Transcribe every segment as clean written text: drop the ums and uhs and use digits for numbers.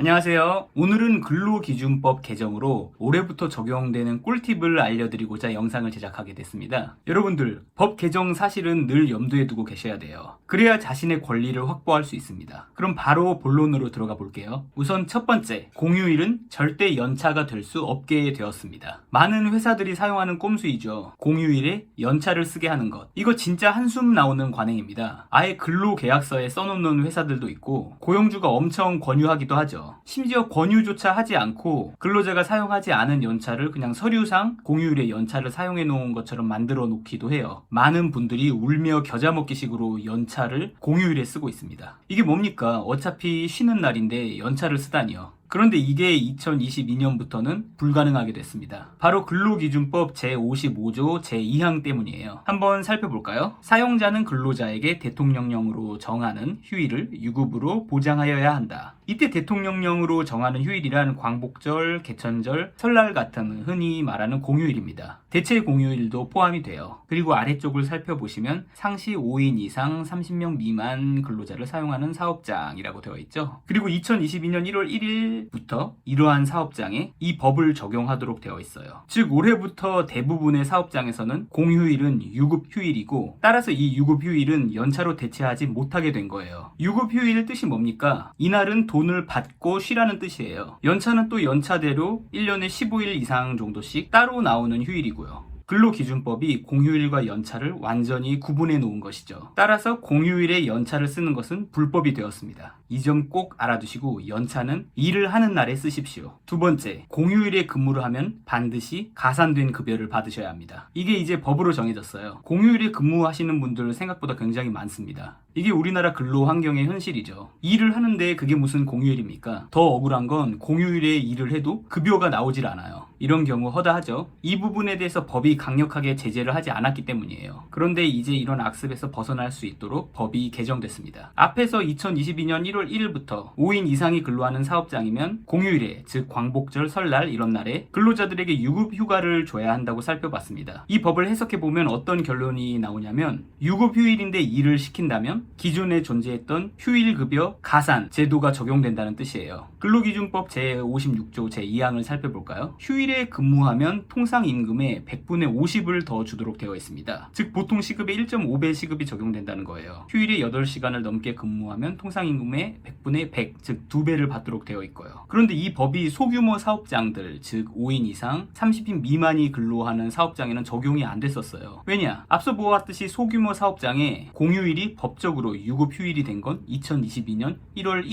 안녕하세요. 오늘은 근로기준법 개정으로 올해부터 적용되는 꿀팁을 알려드리고자 영상을 제작하게 됐습니다. 여러분들, 법 개정 사실은 늘 염두에 두고 계셔야 돼요. 그래야 자신의 권리를 확보할 수 있습니다. 그럼 바로 본론으로 들어가 볼게요. 우선 첫 번째, 공휴일은 절대 연차가 될 수 없게 되었습니다. 많은 회사들이 사용하는 꼼수이죠. 공휴일에 연차를 쓰게 하는 것. 이거 진짜 한숨 나오는 관행입니다. 아예 근로계약서에 써놓는 회사들도 있고 고용주가 엄청 권유하기도 하죠. 심지어 권유조차 하지 않고 근로자가 사용하지 않은 연차를 그냥 서류상 공휴일에 연차를 사용해 놓은 것처럼 만들어 놓기도 해요. 많은 분들이 울며 겨자 먹기 식으로 연차를 공휴일에 쓰고 있습니다. 이게 뭡니까? 어차피 쉬는 날인데 연차를 쓰다니요. 그런데 이게 2022년부터는 불가능하게 됐습니다. 바로 근로기준법 제55조 제2항 때문이에요. 한번 살펴볼까요? 사용자는 근로자에게 대통령령으로 정하는 휴일을 유급으로 보장하여야 한다. 이때 대통령령으로 정하는 휴일이란 광복절, 개천절, 설날 같은 흔히 말하는 공휴일입니다. 대체 공휴일도 포함이 돼요. 그리고 아래쪽을 살펴보시면 상시 5인 이상 30명 미만 근로자를 사용하는 사업장이라고 되어 있죠. 그리고 2022년 1월 1일부터 이러한 사업장에 이 법을 적용하도록 되어 있어요. 즉 올해부터 대부분의 사업장에서는 공휴일은 유급휴일이고 따라서 이 유급휴일은 연차로 대체하지 못하게 된 거예요. 유급휴일 뜻이 뭡니까? 이날은 돈을 받고 쉬라는 뜻이에요. 연차는 또 연차대로 1년에 15일 이상 정도씩 따로 나오는 휴일이고요. 근로기준법이 공휴일과 연차를 완전히 구분해 놓은 것이죠. 따라서 공휴일에 연차를 쓰는 것은 불법이 되었습니다. 이 점 꼭 알아두시고 연차는 일을 하는 날에 쓰십시오. 두 번째, 공휴일에 근무를 하면 반드시 가산된 급여를 받으셔야 합니다. 이게 이제 법으로 정해졌어요. 공휴일에 근무하시는 분들 생각보다 굉장히 많습니다. 이게 우리나라 근로 환경의 현실이죠. 일을 하는데 그게 무슨 공휴일입니까? 더 억울한 건 공휴일에 일을 해도 급여가 나오질 않아요. 이런 경우 허다하죠. 이 부분에 대해서 법이 강력하게 제재를 하지 않았기 때문이에요. 그런데 이제 이런 악습에서 벗어날 수 있도록 법이 개정됐습니다. 앞에서 2022년 1월 1일부터 5인 이상이 근로하는 사업장이면 공휴일에, 즉 광복절, 설날 이런 날에 근로자들에게 유급 휴가를 줘야 한다고 살펴봤습니다. 이 법을 해석해보면 어떤 결론이 나오냐면 유급 휴일인데 일을 시킨다면 기존에 존재했던 휴일급여 가산 제도가 적용된다는 뜻이에요. 근로기준법 제56조 제2항을 살펴볼까요? 휴일에 근무하면 통상임금의 100분의 50을 더 주도록 되어 있습니다. 즉 보통 시급의 1.5배 시급이 적용된다는 거예요. 휴일에 8시간을 넘게 근무하면 통상임금의 100분의 100, 즉 2배를 받도록 되어 있고요. 그런데 이 법이 소규모 사업장들, 즉 5인 이상 30인 미만이 근로하는 사업장에는 적용이 안 됐었어요. 왜냐? 앞서 보았듯이 소규모 사업장에 공휴일이 법적으로 유급휴일이 된 건 2022년 1월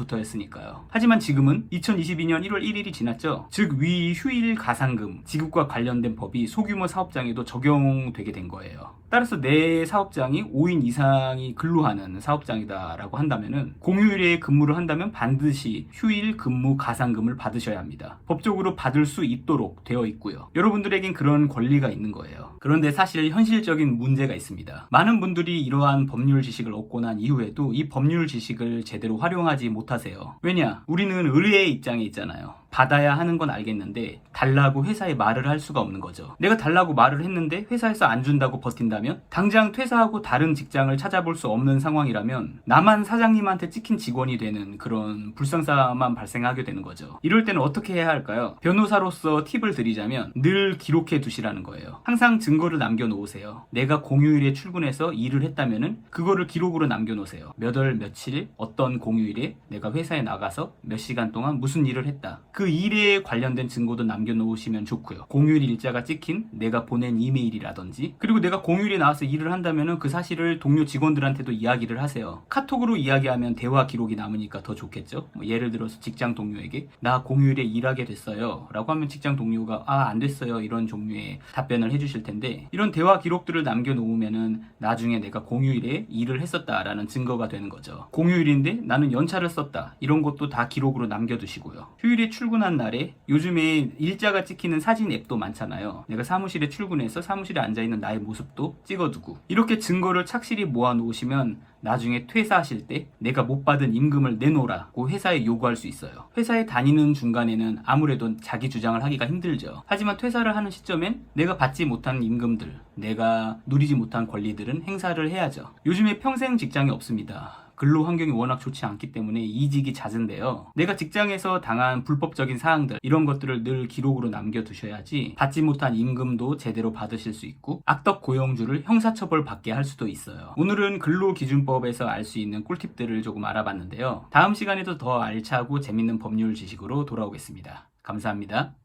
1일부터였으니까요. 하지만 지금은 2022년 1월 1일이 지났죠. 즉 위 휴일 가산금 지급과 관련된 법이 소규모 사업장에도 적용되게 된 거예요. 따라서 내 사업장이 5인 이상이 근로하는 사업장이다라고 한다면은 공휴일에 근무를 한다면 반드시 휴일 근무 가산금을 받으셔야 합니다. 법적으로 받을 수 있도록 되어 있고요. 여러분들에겐 그런 권리가 있는 거예요. 그런데 사실 현실적인 문제가 있습니다. 많은 분들이 이러한 법률 지식을 얻고 난 이후에도 이 법률 지식을 제대로 활용하지 못하세요. 왜냐? 우리는 의뢰의 입장에 있잖아요. 받아야 하는 건 알겠는데 달라고 회사에 말을 할 수가 없는 거죠. 내가 달라고 말을 했는데 회사에서 안 준다고 버틴다면 당장 퇴사하고 다른 직장을 찾아볼 수 없는 상황이라면 나만 사장님한테 찍힌 직원이 되는 그런 불상사만 발생하게 되는 거죠. 이럴 때는 어떻게 해야 할까요? 변호사로서 팁을 드리자면 늘 기록해 두시라는 거예요. 항상 증거를 남겨놓으세요. 내가 공휴일에 출근해서 일을 했다면은 그거를 기록으로 남겨놓으세요. 몇 월 며칠 어떤 공휴일에 내가 회사에 나가서 몇 시간 동안 무슨 일을 했다. 그 일에 관련된 증거도 남겨놓으시면 좋고요. 공휴일 일자가 찍힌 내가 보낸 이메일이라든지 그리고 내가 공휴일에 나와서 일을 한다면 그 사실을 동료 직원들한테도 이야기를 하세요. 카톡으로 이야기하면 대화 기록이 남으니까 더 좋겠죠. 예를 들어서 직장 동료에게 나 공휴일에 일하게 됐어요 라고 하면 직장 동료가 안 됐어요 이런 종류의 답변을 해주실 텐데 이런 대화 기록들을 남겨놓으면 나중에 내가 공휴일에 일을 했었다라는 증거가 되는 거죠. 공휴일인데 나는 연차를 썼다 이런 것도 다 기록으로 남겨두시고요. 휴일에 출근한 날에 요즘에 일자가 찍히는 사진 앱도 많잖아요. 내가 사무실에 출근해서 사무실에 앉아있는 나의 모습도 찍어두고 이렇게 증거를 착실히 모아놓으시면 나중에 퇴사하실 때 내가 못 받은 임금을 내놓으라고 회사에 요구할 수 있어요. 회사에 다니는 중간에는 아무래도 자기 주장을 하기가 힘들죠. 하지만 퇴사를 하는 시점엔 내가 받지 못한 임금들, 내가 누리지 못한 권리들은 행사를 해야죠. 요즘에 평생 직장이 없습니다. 근로 환경이 워낙 좋지 않기 때문에 이직이 잦은데요. 내가 직장에서 당한 불법적인 사항들 이런 것들을 늘 기록으로 남겨두셔야지 받지 못한 임금도 제대로 받으실 수 있고 악덕 고용주를 형사처벌 받게 할 수도 있어요. 오늘은 근로기준법에서 알 수 있는 꿀팁들을 조금 알아봤는데요. 다음 시간에도 더 알차고 재밌는 법률 지식으로 돌아오겠습니다. 감사합니다.